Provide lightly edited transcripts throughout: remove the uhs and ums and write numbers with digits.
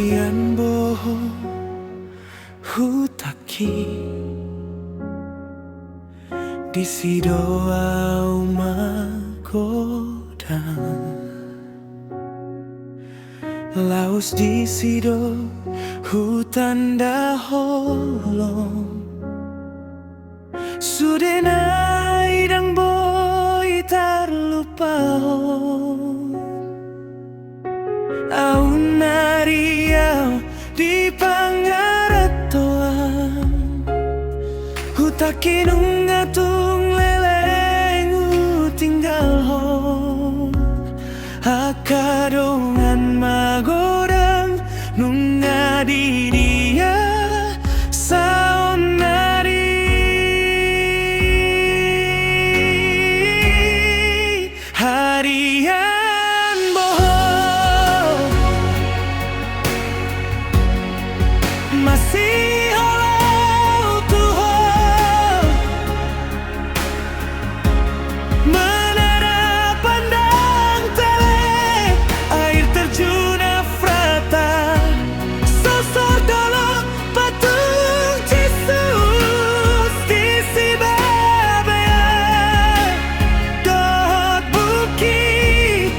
Harian bohong hutaki di sidoa magodang laus di sido hutan daholong sudenai dang boy terlupa aun nariau di pangaratoan hutaki nungatung leleng tinggal hong akadongan magodang nunga di dia saon nari harian bohong masih halau Tuhan menara pandang tele air terjun Efrata sosor dolok patung Yesus di si babaya dot bukit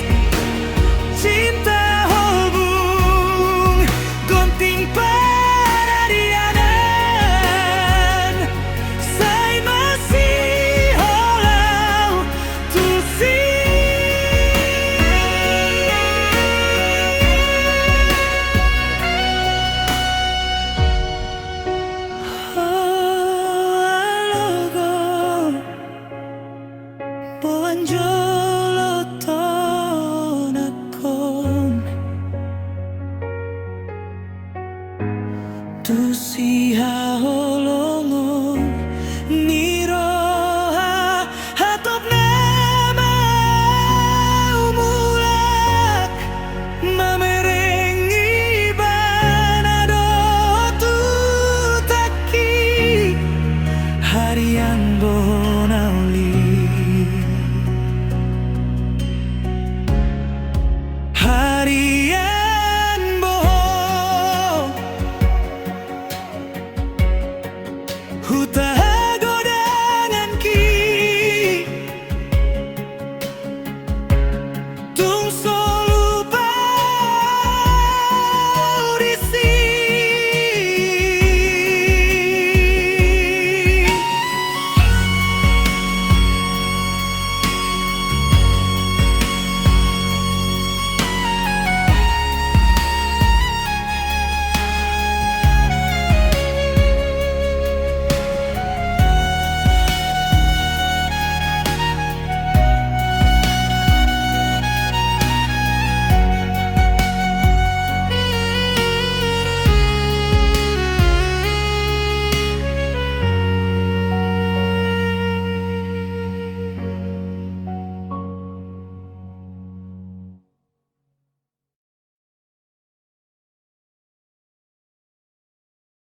cinta hobung gonting paradianan saya masih halau tu si Alogo Bonjolo tonakon tu si haholo